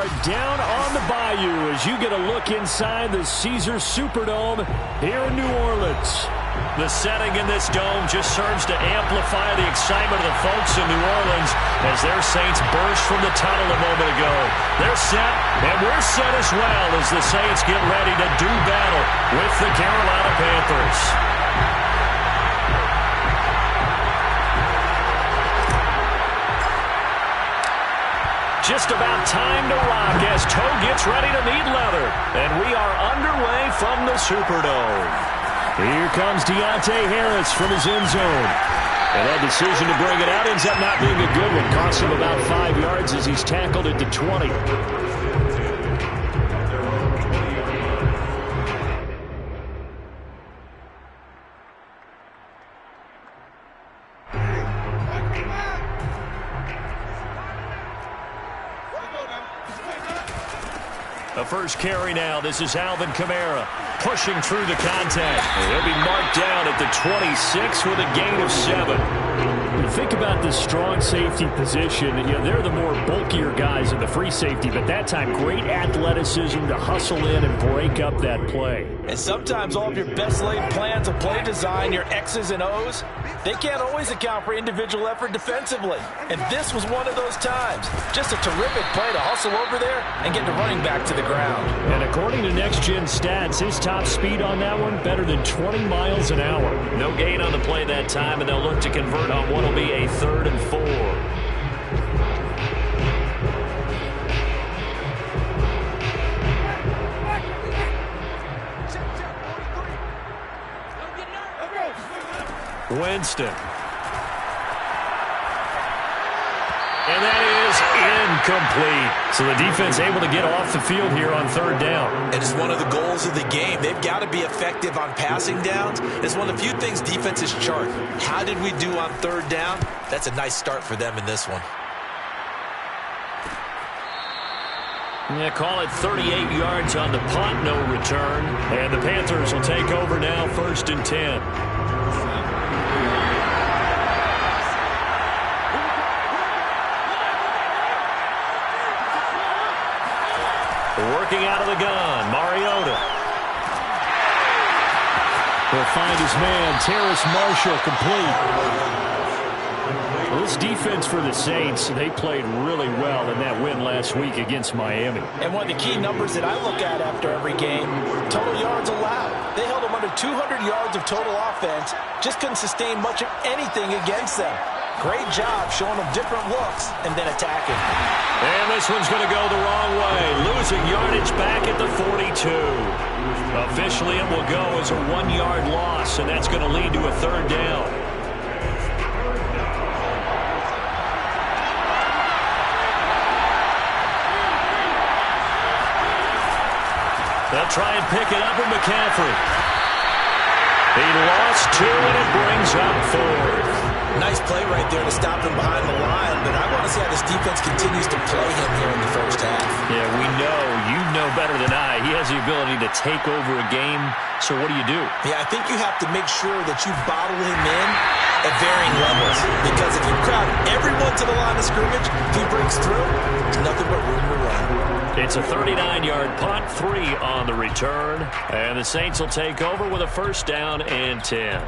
are down on the bayou as you get a look inside the Caesars Superdome here in New Orleans. The setting in this dome just serves to amplify the excitement of the folks in New Orleans as their Saints burst from the tunnel a moment ago. They're set, and we're set as well as the Saints get ready to do battle with the Carolina Panthers. Just about time to rock as Toe gets ready to meet leather. And we are underway from the Superdome. Here comes Deontay Harris from his end zone. And that decision to bring it out ends up not being a good one. Costs him about 5 yards as he's tackled at the 20. The first carry now. This is Alvin Kamara pushing through the contact. He'll be marked down at the 26 with a gain of 7. You think about the strong safety position. You know, they're the more bulkier guys in the free safety, but that time great athleticism to hustle in and break up that play. And sometimes all of your best laid plans of play design, your X's and O's, they can't always account for individual effort defensively. And this was one of those times. Just a terrific play to hustle over there and get the running back to the ground. And according to Next Gen Stats, his top speed on that one, better than 20 miles an hour. No gain on the play that time, and they'll look to convert on what will be a 3rd and 4. Winston. And that is incomplete. So the defense able to get off the field here on 3rd down. It is one of the goals of the game. They've got to be effective on passing downs. It's one of the few things defenses chart. How did we do on 3rd down? That's a nice start for them in this one. Yeah, call it 38 yards on the punt, no return. And the Panthers will take over now, 1st and 10. Working out of the gun, Mariota. Will find his man, Terrace Marshall, complete. Well, this defense for the Saints, they played really well in that win last week against Miami. And one of the key numbers that I look at after every game, total yards allowed. They held them under 200 yards of total offense, just couldn't sustain much of anything against them. Great job showing them different looks and then attacking. And this one's going to go the wrong way. Losing yardage back at the 42. Officially, it will go as a 1-yard loss, and that's going to lead to a 3rd down. They'll try and pick it up with McCaffrey. He lost 2, and it brings up 4th. Nice play right there to stop him behind the line, but I want to see how this defense continues to play him here in the 1st half. Yeah, we know. You know better than I. He has the ability to take over a game, so what do you do? Yeah, I think you have to make sure that you bottle him in at varying levels, because if you crowd everyone to the line of scrimmage, if he breaks through, there's nothing but room to run. It's a 39-yard punt, 3 on the return, and the Saints will take over with a 1st down and 10.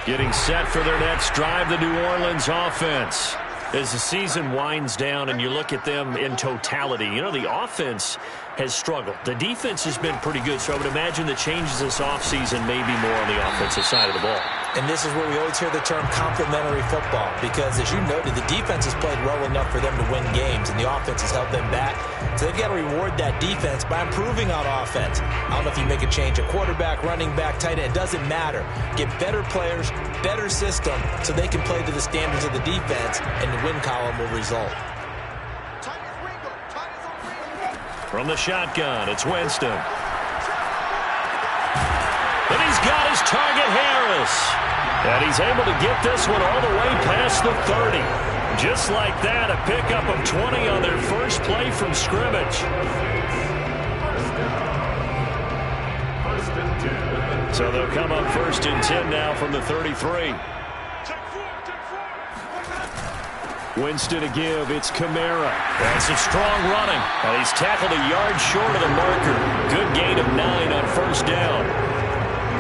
Getting set for their next drive, the New Orleans offense. As the season winds down and you look at them in totality, you know, the offense has struggled. The defense has been pretty good, so I would imagine the changes this offseason may be more on the offensive side of the ball. And this is where we always hear the term complementary football, because as you noted, the defense has played well enough for them to win games, and the offense has held them back. So they've got to reward that defense by improving on offense. I don't know if you make a change at quarterback, running back, tight end, it doesn't matter. Get better players, better system, so they can play to the standards of the defense, and the win column will result. From the shotgun, it's Winston. And he's got his target, Harris. And he's able to get this one all the way past the 30. Just like that, a pickup of 20 on their first play from scrimmage. So they'll come up 1st and 10 now from the 33. Winston to give. It's Kamara. That's some strong running. And he's tackled a yard short of the marker. Good gain of 9 on first down.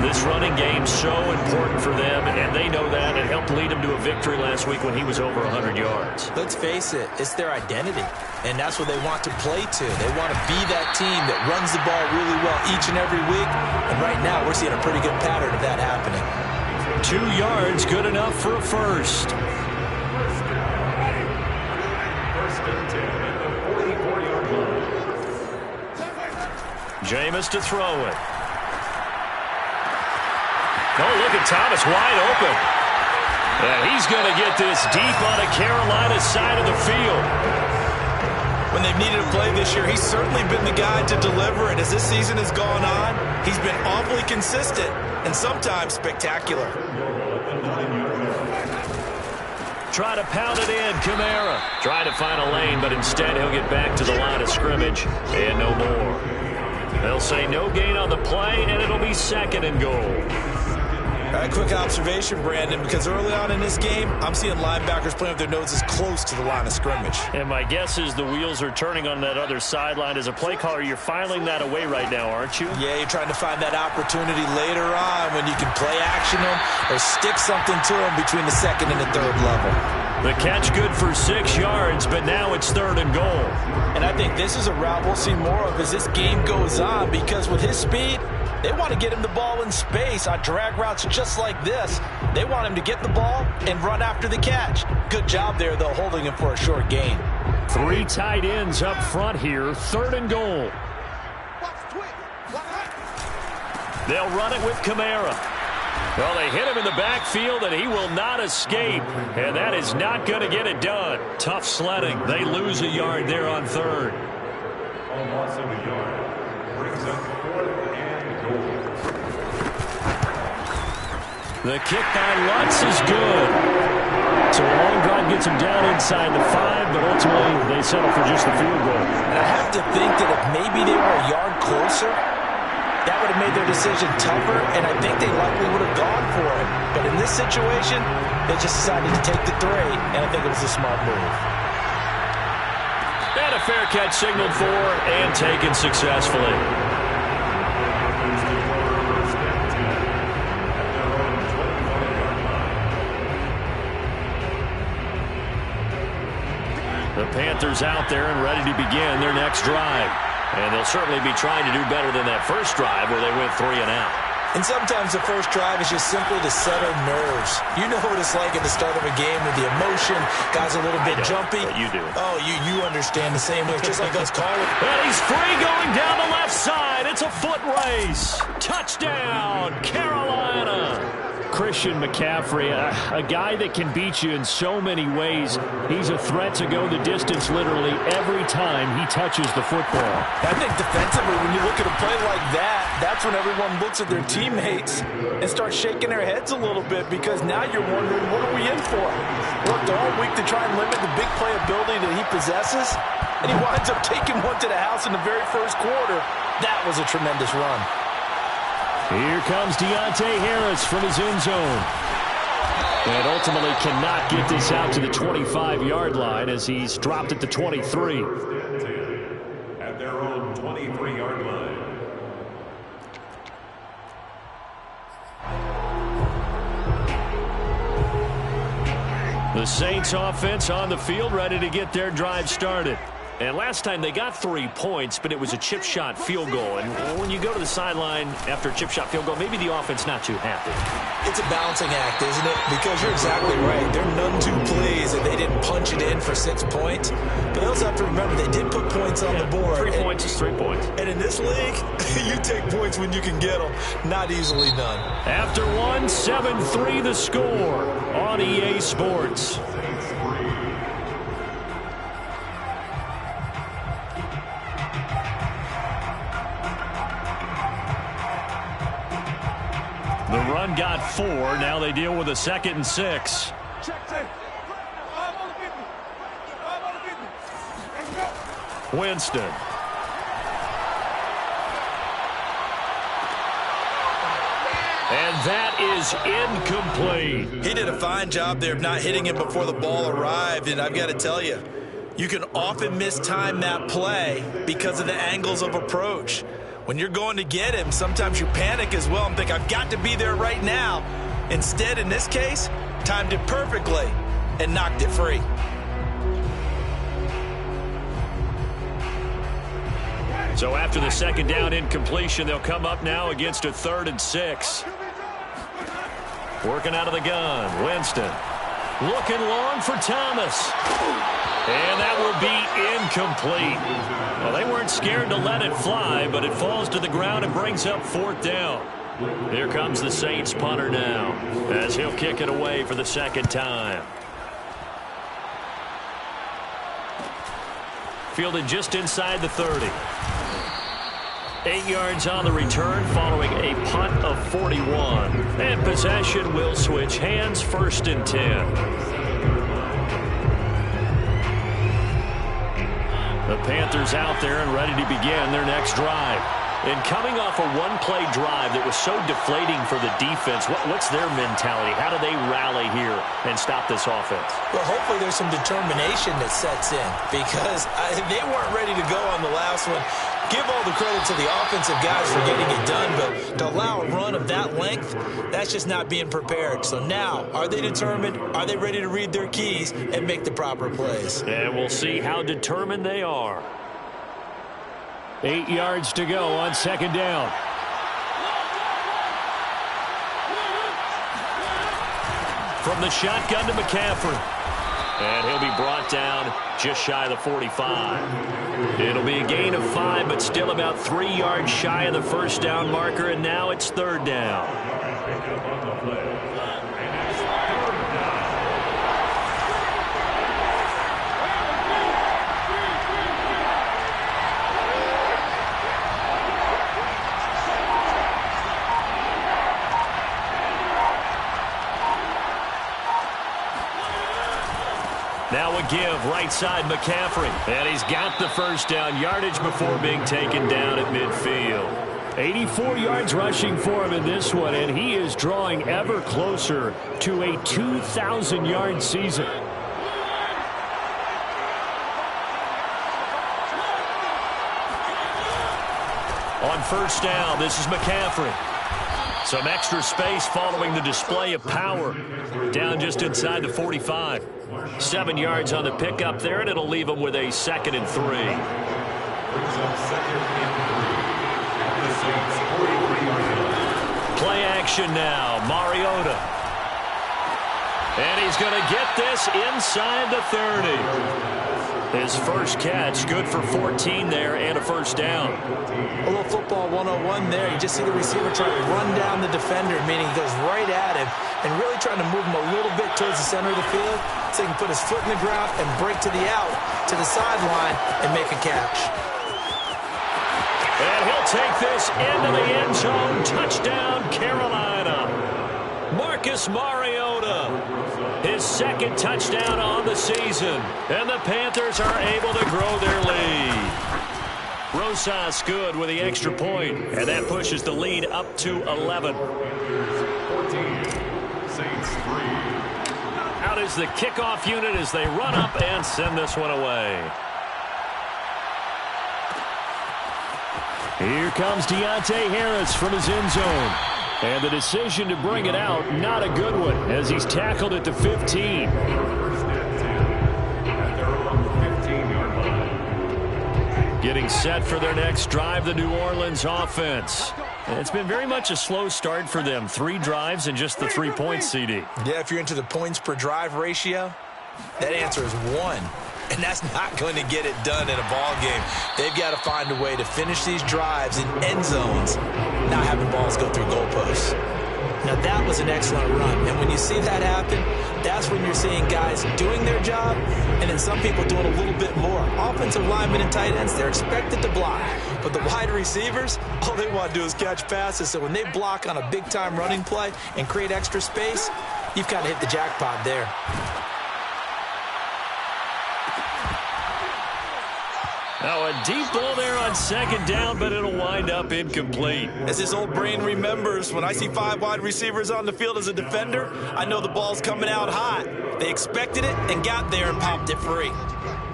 This running game's so important for them, and they know that. It helped lead them to a victory last week when he was over 100 yards. Let's face it, it's their identity, and that's what they want to play to. They want to be that team that runs the ball really well each and every week, and right now we're seeing a pretty good pattern of that happening. 2 yards, good enough for a first. Jameis to throw it. Oh, look at Thomas wide open. And he's going to get this deep on the Carolina side of the field. When they've needed a play this year, he's certainly been the guy to deliver. And as this season has gone on, he's been awfully consistent and sometimes spectacular. Try to pound it in, Kamara. Try to find a lane, but instead he'll get back to the line of scrimmage and no more. They'll say no gain on the play, and it'll be 2nd and goal. A quick observation, Brandon, because early on in this game, I'm seeing linebackers playing with their noses close to the line of scrimmage. And my guess is the wheels are turning on that other sideline. As a play caller, you're filing that away right now, aren't you? Yeah, you're trying to find that opportunity later on when you can play action them or stick something to them between the 2nd and the 3rd level. The catch good for 6 yards, but now it's 3rd and goal. And I think this is a route we'll see more of as this game goes on, because with his speed, they want to get him the ball in space on drag routes just like this. They want him to get the ball and run after the catch. Good job there, though, holding him for a short gain. 3 tight ends up front here, 3rd and goal. They'll run it with Kamara. Well, they hit him in the backfield, and he will not escape. And that is not going to get it done. Tough sledding. They lose a yard there on 3rd. Loss of a yard brings up 4th and goal. The kick by Lutz is good. So a long drive gets him down inside the 5, but ultimately they settle for just the field goal. And I have to think that if maybe they were a yard closer, that would have made their decision tougher, and I think they likely would have gone for it. But in this situation, they just decided to take the 3, and I think it was a smart move. And a fair catch signaled for and taken successfully. The Panthers out there and ready to begin their next drive. And they'll certainly be trying to do better than that first drive where they went 3 and out. And sometimes the first drive is just simply to settle nerves. You know what it's like at the start of a game with the emotion. Guys a little bit jumpy. You do. Oh, you understand the same way. It's just like us calling. And he's free going down the left side. It's a foot race. Touchdown, Carolina. Christian McCaffrey, a guy that can beat you in so many ways. He's a threat to go the distance literally every time he touches the football. I think defensively, when you look at a play like that, that's when everyone looks at their teammates and starts shaking their heads a little bit, because now you're wondering, what are we in for? Worked all week to try and limit the big play ability that he possesses, and he winds up taking one to the house in the very first quarter. That was a tremendous run. Here comes Deontay Harris from his end zone. And ultimately cannot get this out to the 25-yard line as he's dropped at the 23. At their own 23-yard line. The Saints offense on the field ready to get their drive started. And last time they got 3 points, but it was a chip shot field goal. And when you go to the sideline after a chip shot field goal, maybe the offense not too happy. It's a balancing act, isn't it? Because you're exactly right. There are none two plays that they didn't punch it in for 6 points. But they also have to remember they did put points on the board. 3 points is 3 points. And in this league, you take points when you can get them. Not easily done. After 1, 7-3 the score on EA Sports. The run got 4. Now they deal with a 2nd and 6. Winston. And that is incomplete. He did a fine job there of not hitting it before the ball arrived, and I've got to tell you, you can often mistime that play because of the angles of approach. When you're going to get him, sometimes you panic as well and think, I've got to be there right now. Instead, in this case, timed it perfectly and knocked it free. So after the second down incompletion, they'll come up now against a 3rd and 6. Working out of the gun, Winston. Looking long for Thomas. And that will be incomplete. Well, they weren't scared to let it fly, but it falls to the ground and brings up 4th down. Here comes the Saints punter now, as he'll kick it away for the second time. Fielded just inside the 30. 8 yards on the return following a punt of 41. And possession will switch hands, 1st and 10. The Panthers out there and ready to begin their next drive. And coming off a one-play drive that was so deflating for the defense, what's their mentality? How do they rally here and stop this offense? Well, hopefully there's some determination that sets in because they weren't ready to go on the last one. Give all the credit to the offensive guys for getting it done, but to allow a run of that length, that's just not being prepared. So now, are they determined? Are they ready to read their keys and make the proper plays? And we'll see how determined they are. 8 yards to go on 2nd down. From the shotgun to McCaffrey. And he'll be brought down just shy of the 45. It'll be a gain of 5, but still about 3 yards shy of the 1st down marker, and now it's 3rd down. Now a give, right side McCaffrey. And he's got the 1st down yardage before being taken down at midfield. 84 yards rushing for him in this one, and he is drawing ever closer to a 2,000-yard season. On 1st down, this is McCaffrey. Some extra space following the display of power. Down just inside the 45. 7 yards on the pickup there, and it'll leave them with a 2nd and 3. Play action now, Mariota. And he's going to get this inside the 30. His first catch, good for 14 there and a 1st down. A little football 101 there. You just see the receiver trying to run down the defender, meaning he goes right at him and really trying to move him a little bit towards the center of the field so he can put his foot in the ground and break to the out, to the sideline, and make a catch. And he'll take this into the end zone. Touchdown, Carolina. Marcus Mariota. His 2nd touchdown on the season. And the Panthers are able to grow their lead. Rosas good with the extra point. And that pushes the lead up to 11. 14, Saints 3. Out is the kickoff unit as they run up and send this one away. Here comes Deontay Harris from his end zone. And the decision to bring it out, not a good one, as he's tackled at the 15. Getting set for their next drive, the New Orleans offense. And it's been very much a slow start for them. 3 drives and just the 3 points, CD. Yeah, if you're into the points per drive ratio, that answer is 1. And that's not going to get it done in a ball game. They've got to find a way to finish these drives in end zones, not having balls go through goalposts. Now, that was an excellent run. And when you see that happen, that's when you're seeing guys doing their job and then some people doing a little bit more. Offensive linemen and tight ends, they're expected to block. But the wide receivers, all they want to do is catch passes. So when they block on a big-time running play and create extra space, you've got to hit the jackpot there. Now a deep ball there on second down, but it'll wind up incomplete. As his old brain remembers, when I see 5 wide receivers on the field as a defender, I know the ball's coming out hot. They expected it and got there and popped it free.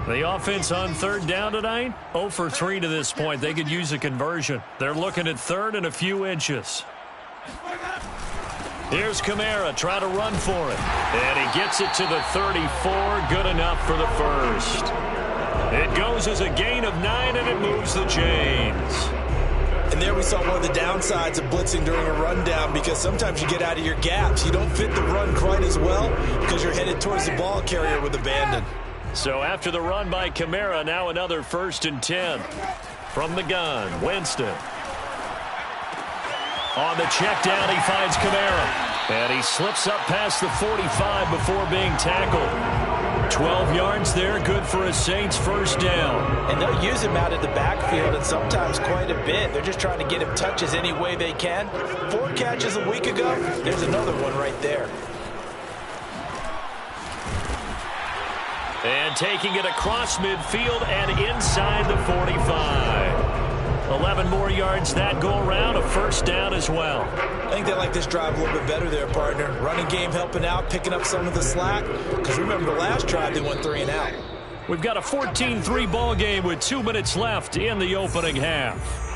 The offense on third down tonight, 0 for 3 to this point. They could use a conversion. They're looking at third and a few inches. Here's Kamara trying to run for it. And he gets it to the 34. Good enough for the first. It goes as a gain of 9, and it moves the chains. And there we saw one of the downsides of blitzing during a rundown, because sometimes you get out of your gaps. You don't fit the run quite as well because you're headed towards the ball carrier with abandon. So after the run by Kamara, now another 1st and 10. From the gun, Winston. On the check down, he finds Kamara. And he slips up past the 45 before being tackled. 12 yards there, good for a Saints first down. And they'll use him out of the backfield, and sometimes quite a bit. They're just trying to get him touches any way they can. 4 catches a week ago, there's another one right there. And taking it across midfield and inside the 45. 11 more yards that go around, a first down as well. I think they like this drive a little bit better there, partner. Running game helping out, picking up some of the slack. Because remember, the last drive they went 3 and out. We've got a 14-3 ball game with 2 minutes left in the opening half.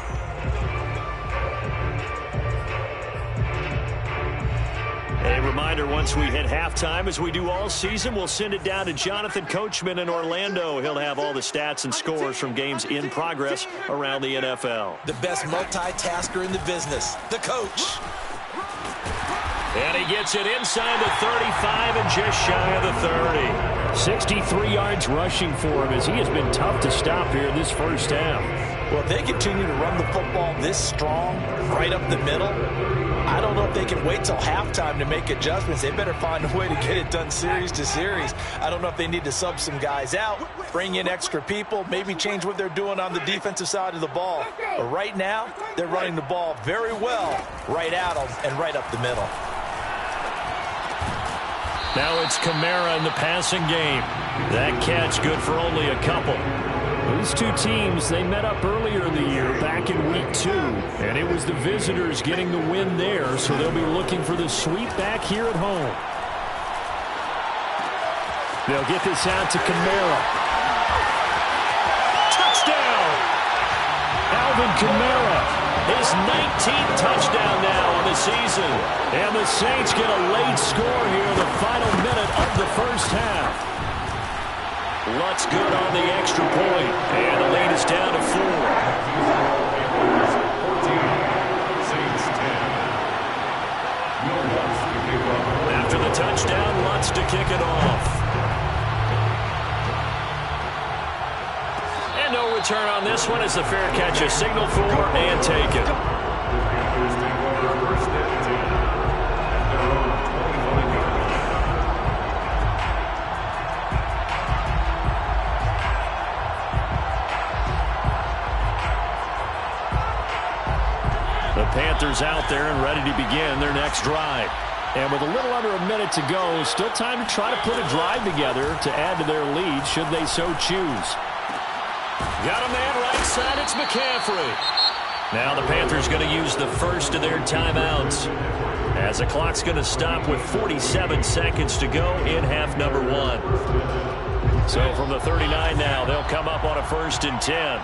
A reminder, once we hit halftime, as we do all season, we'll send it down to Jonathan Coachman in Orlando. He'll have all the stats and scores from games in progress around the NFL. The best multitasker in the business, the coach. And he gets it inside the 35 and just shy of the 30. 63 yards rushing for him, as he has been tough to stop here in this first half. Well, if they continue to run the football this strong, right up the middle, I don't know if they can wait till halftime to make adjustments. They better find a way to get it done series to series. I don't know if they need to sub some guys out, bring in extra people, maybe change what they're doing on the defensive side of the ball. But right now, they're running the ball very well right at them and right up the middle. Now it's Kamara in the passing game. That catch good for only a couple. These two teams, they met up earlier in the year, back in week 2, and it was the visitors getting the win there, so they'll be looking for the sweep back here at home. They'll get this out to Kamara. Touchdown! Alvin Kamara, his 19th touchdown now on the season. And the Saints get a late score here in the final minute of the first half. Lutz good on the extra point, and the lead is down to 4. After the touchdown, Lutz to kick it off. And no return on this one as the fair catch is signaled for and taken. Panthers out there and ready to begin their next drive. And with a little under a minute to go, still time to try to put a drive together to add to their lead should they so choose. Got a man right side, it's McCaffrey. Now the Panthers going to use the first of their timeouts, as the clock's going to stop with 47 seconds to go in half number 1. So from the 39 now, they'll come up on a 1st and 10.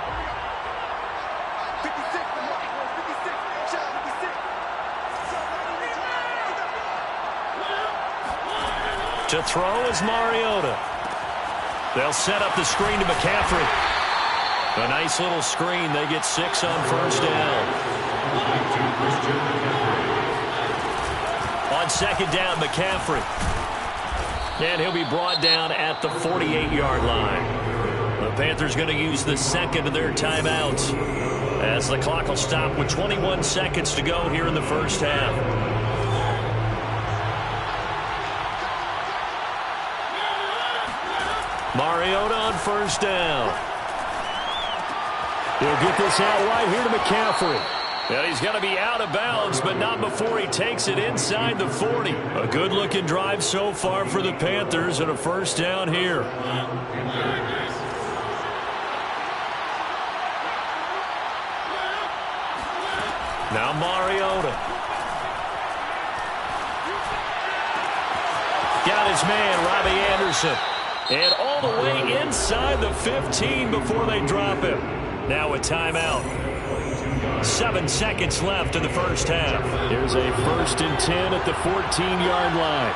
To throw is Mariota. They'll set up the screen to McCaffrey. A nice little screen. They get 6 on first down. On second down, McCaffrey. And he'll be brought down at the 48-yard line. The Panthers going to use the second of their timeouts, as the clock will stop with 21 seconds to go here in the first half. Mariota on first down. He'll get this out right here to McCaffrey. And he's going to be out of bounds, but not before he takes it inside the 40. A good-looking drive so far for the Panthers, and a first down here. Now Mariota. Got his man, Robbie Anderson. And all the way inside the 15 before they drop him. Now a timeout. 7 seconds left in the first half. Here's a 1st and 10 at the 14-yard line.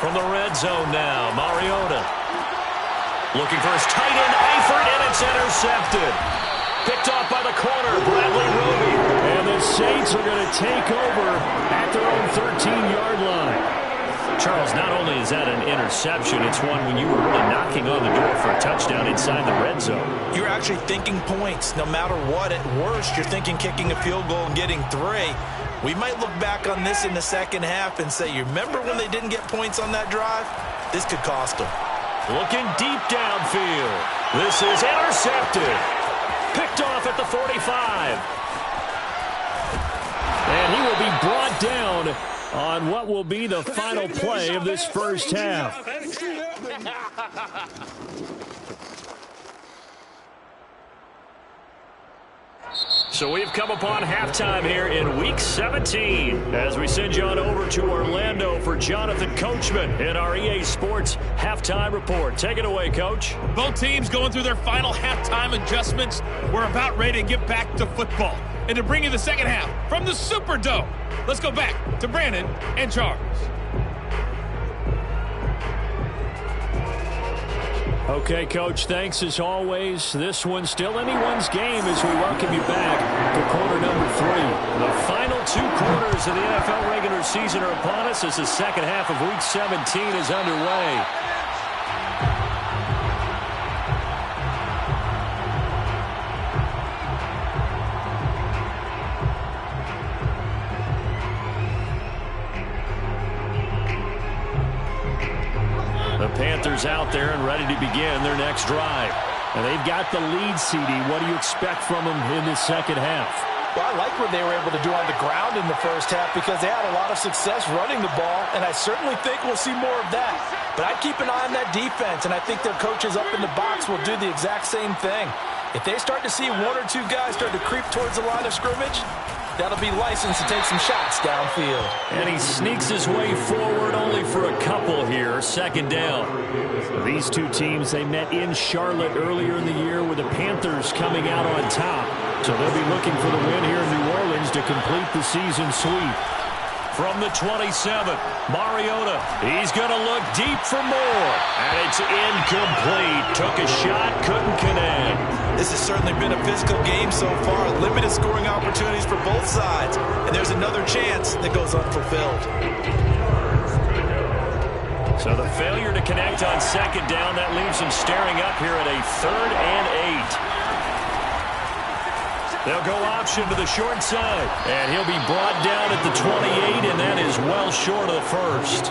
From the red zone now, Mariota. Looking for his tight end, Eifert, and it's intercepted. Picked off by the corner, Bradley Roby. And the Saints are going to take over at their own 13-yard line. Charles, not only is that an interception, it's one when you were really knocking on the door for a touchdown inside the red zone. You're actually thinking points. No matter what, at worst, you're thinking kicking a field goal and getting 3. We might look back on this in the second half and say, you remember when they didn't get points on that drive? This could cost them. Looking deep downfield. This is intercepted. Picked off at the 45. And he will be brought down on what will be the final play of this first half. So we've come upon halftime here in Week 17 as we send you on over to Orlando for Jonathan Coachman in our EA Sports Halftime Report. Take it away, Coach. Both teams going through their final halftime adjustments. We're about ready to get back to football and to bring you the second half from the Superdome. Let's go back to Brandon and Charles. Okay, Coach, thanks as always. This one's still anyone's game as we welcome you back to quarter number 3. The final 2 quarters of the NFL regular season are upon us as the second half of Week 17 is underway. The Panthers out there and ready to begin their next drive. And they've got the lead, CD. What do you expect from them in the second half? Well, I like what they were able to do on the ground in the first half because they had a lot of success running the ball, and I certainly think we'll see more of that. But I'd keep an eye on that defense, and I think their coaches up in the box will do the exact same thing. If they start to see 1 or 2 guys start to creep towards the line of scrimmage, that'll be licensed to take some shots downfield. And he sneaks his way forward only for a couple here. Second down. These 2 teams, they met in Charlotte earlier in the year with the Panthers coming out on top. So they'll be looking for the win here in New Orleans to complete the season sweep. From the 27, Mariota. He's going to look deep for more. And it's incomplete. Took a shot, couldn't connect. This has certainly been a physical game so far. Limited scoring opportunities for both sides. And there's another chance that goes unfulfilled. So the failure to connect on second down, that leaves him staring up here at a 3rd and 8. They'll go option to the short side. And he'll be brought down at the 28, and that is well short of the first.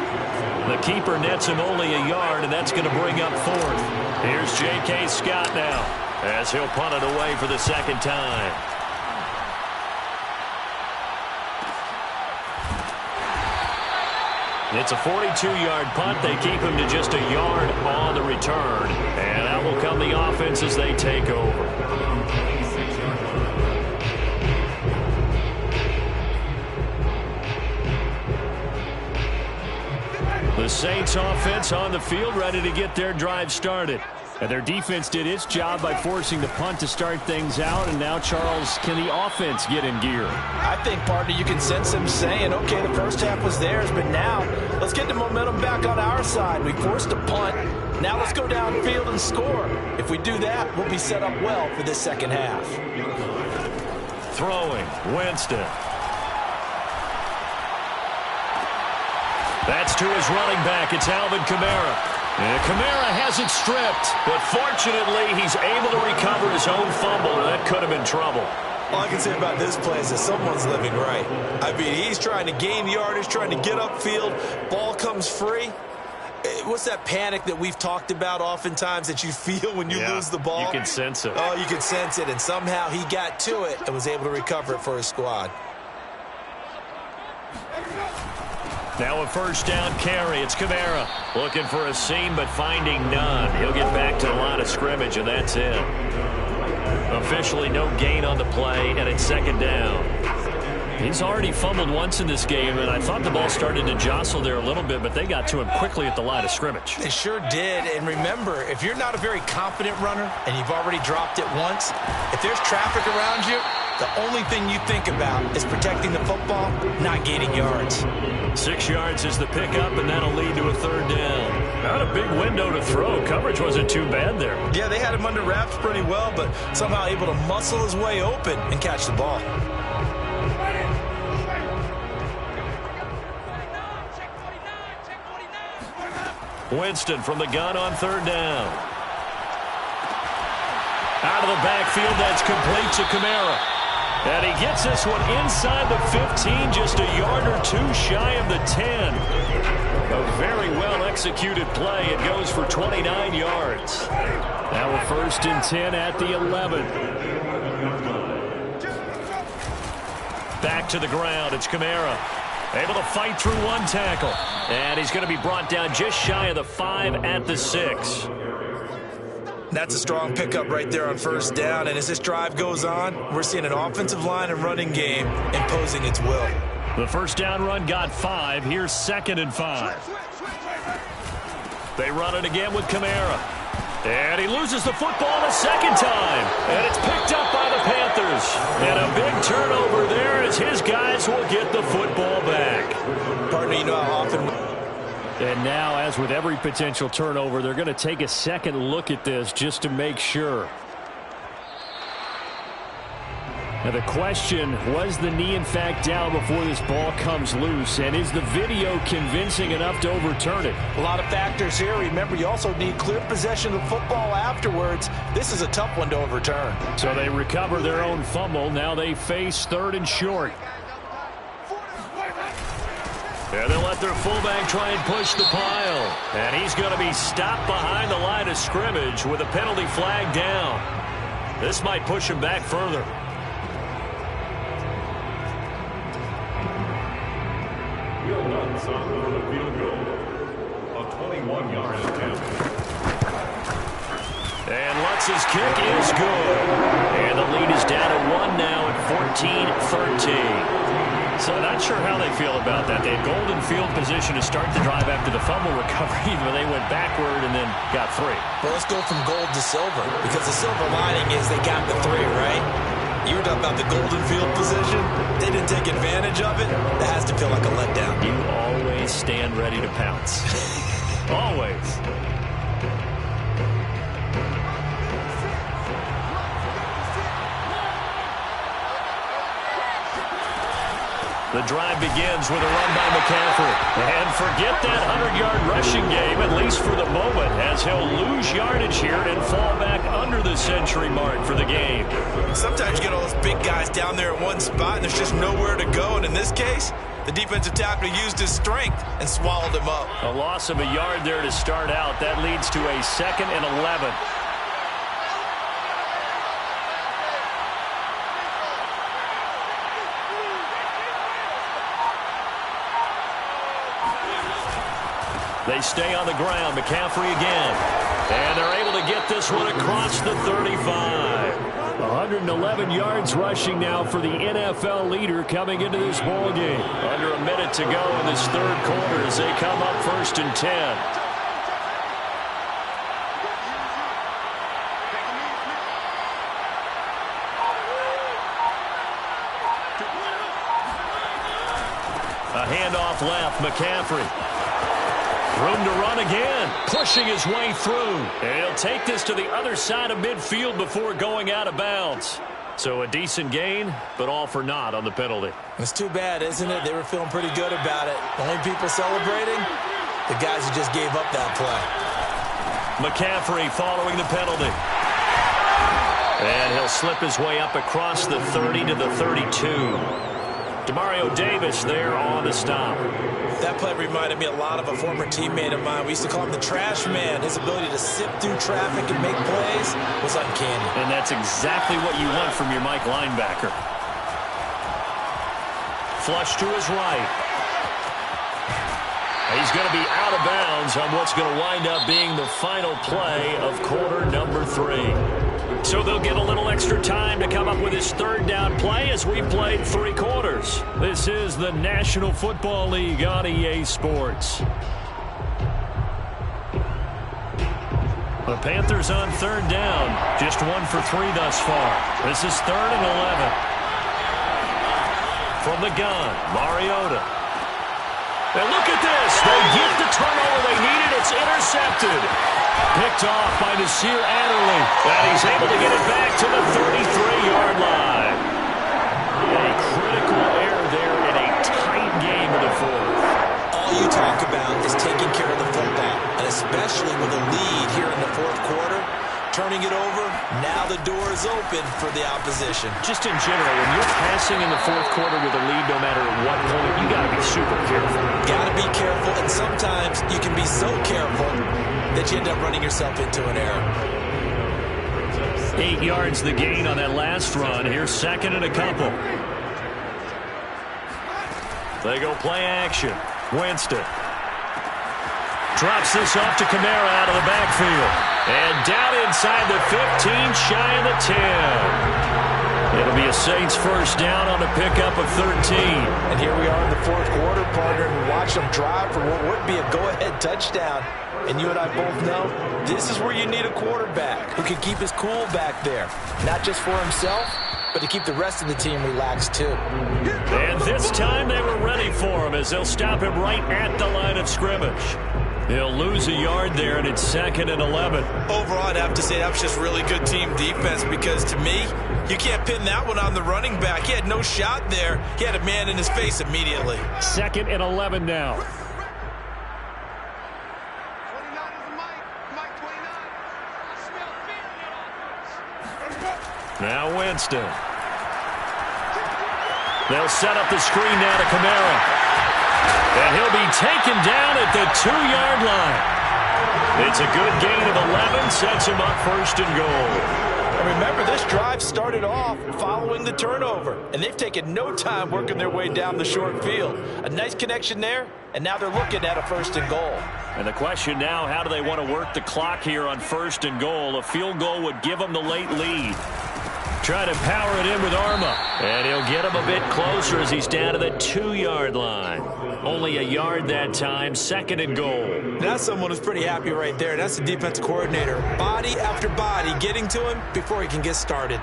The keeper nets him only a yard, and that's going to bring up 4th. Here's J.K. Scott now as he'll punt it away for the second time. It's a 42-yard punt. They keep him to just a yard on the return. And out will come the offense as they take over. The Saints offense on the field ready to get their drive started. And their defense did its job by forcing the punt to start things out. And now, Charles, can the offense get in gear? I think, partner, you can sense them saying, okay, the first half was theirs, but now let's get the momentum back on our side. We forced a punt. Now let's go downfield and score. If we do that, we'll be set up well for this second half. Throwing, Winston. That's to his running back. It's Alvin Kamara. And Kamara has it stripped, but fortunately he's able to recover his own fumble, and that could have been trouble. All I can say about this play is that someone's living right. I mean, he's trying to gain yardage, trying to get upfield. Ball comes free. What's that panic that we've talked about oftentimes that you feel when you lose the ball? You can sense it. Oh, you can sense it, and somehow he got to it and was able to recover it for his squad. Now a first down carry. It's Kamara looking for a seam but finding none. He'll get back to the line of scrimmage, and that's it. Officially no gain on the play, and it's second down. He's already fumbled once in this game, and I thought the ball started to jostle there a little bit, but they got to him quickly at the line of scrimmage. They sure did. And remember, if you're not a very confident runner and you've already dropped it once, if there's traffic around you, the only thing you think about is protecting the football, not gaining yards. 6 yards is the pickup, and that'll lead to a third down. Not a big window to throw. Coverage wasn't too bad there. Yeah, they had him under wraps pretty well, but somehow able to muscle his way open and catch the ball. Winston from the gun on third down. Out of the backfield, that's complete to Kamara. And he gets this one inside the 15, just a yard or two shy of the 10. A very well-executed play. It goes for 29 yards. Now a first and 10 at the 11. Back to the ground. It's Kamara. Able to fight through one tackle. And he's going to be brought down just shy of the 5 at the 6. That's a strong pickup right there on first down. And as this drive goes on, we're seeing an offensive line and running game imposing its will. The first down run got 5. Here's second and 5. They run it again with Kamara. And he loses the football a second time. And it's picked up by the Panthers. And a big turnover there as his guys will get the football back. Partner, you know how often... And now, as with every potential turnover, they're going to take a second look at this just to make sure. Now the question, was the knee in fact down before this ball comes loose? And is the video convincing enough to overturn it? A lot of factors here. Remember, you also need clear possession of the football afterwards. This is a tough one to overturn. So they recover their own fumble. Now they face third and short. And they'll let their fullback try and push the pile. And he's going to be stopped behind the line of scrimmage with a penalty flag down. This might push him back further. Will Lutz on for the field goal. A 21-yard attempt. And Lutz's kick is good. And the lead is down to 1 now at 14-13. So not sure how they feel about that. They had golden field position to start the drive after the fumble recovery, but they went backward and then got 3. Well, let's go from gold to silver, because the silver lining is they got the 3, right? You were talking about the golden field position. They didn't take advantage of it. That has to feel like a letdown. You always stand ready to pounce. Always. The drive begins with a run by McCaffrey. And forget that 100-yard rushing game, at least for the moment, as he'll lose yardage here and fall back under the century mark for the game. Sometimes you get all those big guys down there at one spot, and there's just nowhere to go. And in this case, the defensive tackle used his strength and swallowed him up. A loss of a yard there to start out. That leads to a 2nd and 11. They stay on the ground. McCaffrey again. And they're able to get this one across the 35. 111 yards rushing now for the NFL leader coming into this ball game. Under a minute to go in this third quarter as they come up 1st and 10. A handoff left. McCaffrey. Room to run again, pushing his way through. And he'll take this to the other side of midfield before going out of bounds. So a decent gain, but all for naught on the penalty. It's too bad, isn't it? They were feeling pretty good about it. The only people celebrating, the guys who just gave up that play. McCaffrey following the penalty. And he'll slip his way up across the 30 to the 32. Demario Davis there on the stop. That play reminded me a lot of a former teammate of mine. We used to call him the trash man. His ability to sift through traffic and make plays was uncanny. And that's exactly what you want from your Mike linebacker. Flush to his right. He's going to be out of bounds on what's going to wind up being the final play of quarter number 3. So they'll get a little extra time to come up with his third down play as we've played 3 quarters. This is the National Football League on EA Sports. The Panthers on third down. Just 1 for 3 thus far. This is 3rd and 11. From the gun, Mariota. And look at this. They get the turnover they needed. It's intercepted. Picked off by Nasir Adderley. And he's able to get it back to the 33-yard line. A critical error there in a tight game in the 4th. All you talk about is taking care of the football, and especially with a lead here in the 4th quarter. Turning it over, now the door is open for the opposition. Just in general, when you're passing in the 4th quarter with a lead, no matter what point, you got to be super careful. Got to be careful, and sometimes you can be so careful that you end up running yourself into an error. 8 yards the gain on that last run. Here's 2nd and a couple. They go play action. Winston drops this off to Kamara out of the backfield. And down inside the 15, shy of the 10. It'll be a Saints first down on a pickup of 13. And here we are in the 4th quarter, partner, and watch them drive for what would be a go-ahead touchdown. And you and I both know this is where you need a quarterback who can keep his cool back there. Not just for himself, but to keep the rest of the team relaxed too. And this time they were ready for him as they'll stop him right at the line of scrimmage. He'll lose a yard there, and it's 2nd and 11. Overall, I'd have to say that was just really good team defense because, to me, you can't pin that one on the running back. He had no shot there. He had a man in his face immediately. 2nd and 11 now. Now Winston. They'll set up the screen now to Kamara. And he'll be taken down at the 2-yard line. It's a good gain of 11, sets him up 1st and goal. And remember, this drive started off following the turnover, and they've taken no time working their way down the short field. A nice connection there, and now they're looking at a 1st and goal. And the question now, how do they want to work the clock here on 1st and goal? A field goal would give them the late lead. Try to power it in with Arma. And he'll get him a bit closer as he's down to the 2-yard line. Only a yard that time, 2nd and goal. That's someone who's pretty happy right there. That's the defense coordinator. Body after body getting to him before he can get started.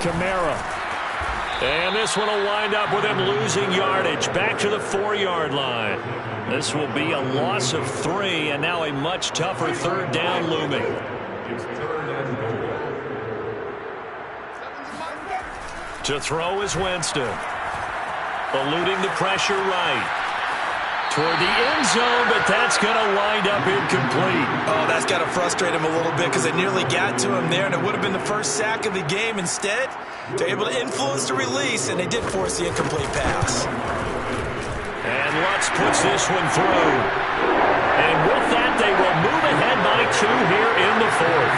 Kamara. And this one will wind up with him losing yardage. Back to the 4-yard line. This will be a loss of 3, and now a much tougher 3rd down looming. To throw is Winston. Eluding the pressure right. Toward the end zone, but that's going to wind up incomplete. Oh, that's got to frustrate him a little bit because they nearly got to him there, and it would have been the first sack of the game. Instead, they're able to influence the release, and they did force the incomplete pass. And Lutz puts this one through. And with that, they will move ahead by 2 here in the 4th.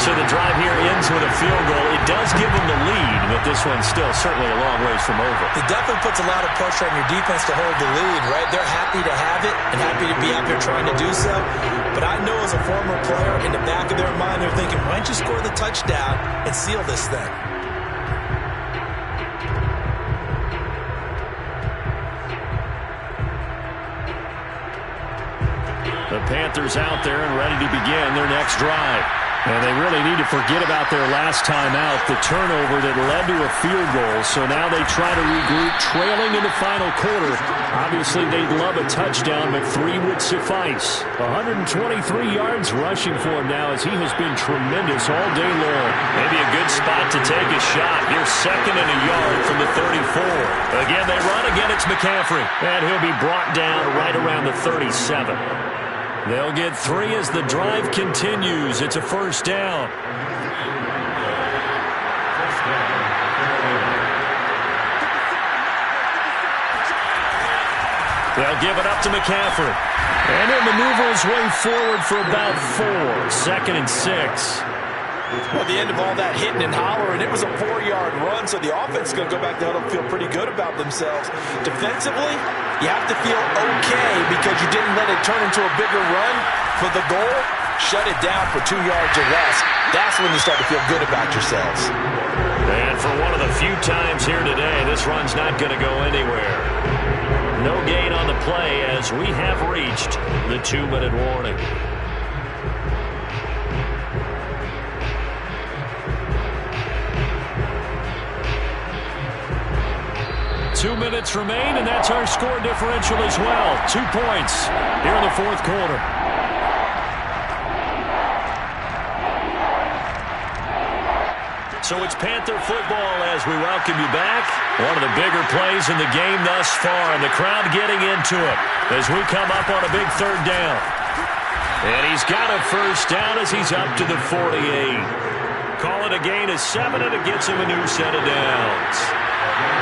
So the drive here ends with a field goal. It does give them the lead, but this one's still certainly a long ways from over. It definitely puts a lot of pressure on your defense to hold the lead, right? They're happy to have it and happy to be out there trying to do so. But I know as a former player, in the back of their mind, they're thinking, why don't you score the touchdown and seal this thing? The Panthers out there and ready to begin their next drive. And they really need to forget about their last time out, the turnover that led to a field goal. So now they try to regroup, trailing in the final quarter. Obviously, they'd love a touchdown, but 3 would suffice. 123 yards rushing for him now as he has been tremendous all day long. Maybe a good spot to take a shot. Here's 2nd and a yard from the 34. Again, they run. Again, it's McCaffrey. And he'll be brought down right around the 37. They'll get 3 as the drive continues. It's a 1st down. They'll give it up to McCaffrey. And he'll maneuver his way forward for about 4. 2nd and 6. Well, at the end of all that hitting and hollering, it was a 4-yard run, so the offense is going to go back to huddle and feel pretty good about themselves. Defensively, you have to feel okay because you didn't let it turn into a bigger run. For the goal, shut it down for 2 yards or less. That's when you start to feel good about yourselves. And for one of the few times here today, this run's not going to go anywhere. No gain on the play as we have reached the 2-minute warning. Two minutes remain, and that's our score differential as well. 2 points here in the fourth quarter. So it's Panther football as we welcome you back. One of the bigger plays in the game thus far, and the crowd getting into it as we come up on a big third down. And he's got a first down as he's up to the 48. Call it a gain of 7, and it gets him a new set of downs.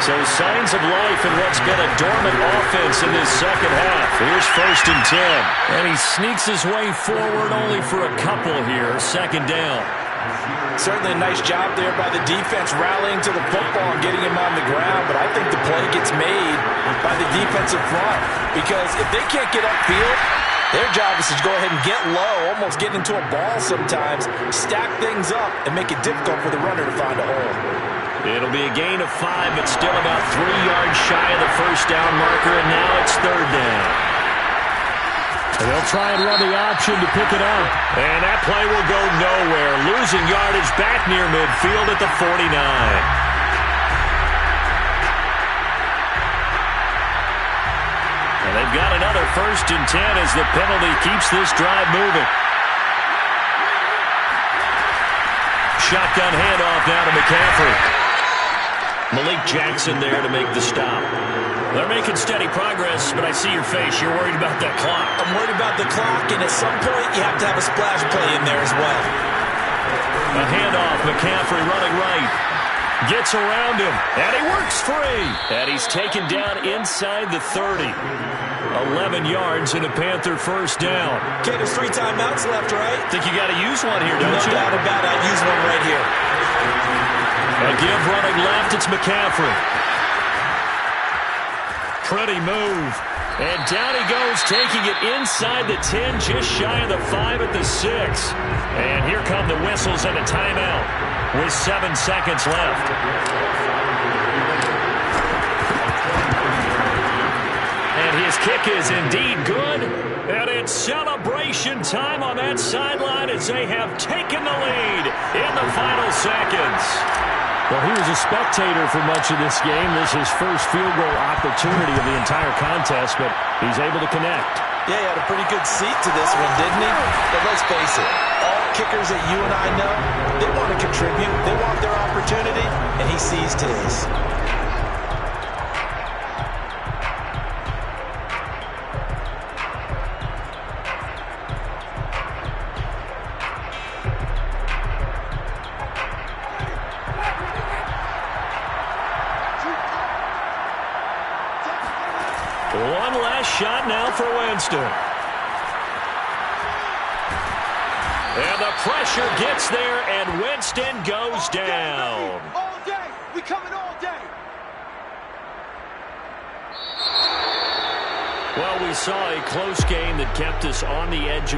So signs of life in what's been a dormant offense in this second half. Here's 1st and 10. And he sneaks his way forward only for a couple here. 2nd down. Certainly a nice job there by the defense rallying to the football and getting him on the ground, but I think the play gets made by the defensive front because if they can't get upfield, their job is to go ahead and get low, almost get into a ball sometimes, stack things up, and make it difficult for the runner to find a hole. It'll be a gain of 5, but still about 3 yards shy of the first down marker, and now it's 3rd down. And they'll try and run the option to pick it up. And that play will go nowhere. Losing yardage back near midfield at the 49. And they've got another 1st and 10 as the penalty keeps this drive moving. Shotgun handoff now to McCaffrey. Malik Jackson there to make the stop. They're making steady progress, but I see your face. You're worried about that clock. I'm worried about the clock, and at some point you have to have a splash play in there as well. A handoff, McCaffrey running right. Gets around him, and he works free. And he's taken down inside the 30. 11 yards and a Panther first down. Okay, there's 3 timeouts left, right? Think you got to use one here, don't you? No doubt about it. I'd use one right here. A give running left, it's McCaffrey. Pretty move. And down he goes, taking it inside the 10, just shy of the 5 at the 6. And here come the whistles and a timeout with 7 seconds left. And his kick is indeed good. And it's celebration time on that sideline as they have taken the lead in the final seconds. Well, he was a spectator for much of this game. This is his first field goal opportunity of the entire contest, but he's able to connect. Yeah, he had a pretty good seat to this one, didn't he? But let's face it, all kickers that you and I know, they want to contribute. They want their opportunity, and he seized his. One last shot now for Winston. And the pressure gets there, and Winston goes down. All day. We coming all day. Well, we saw a close game that kept us on the edge of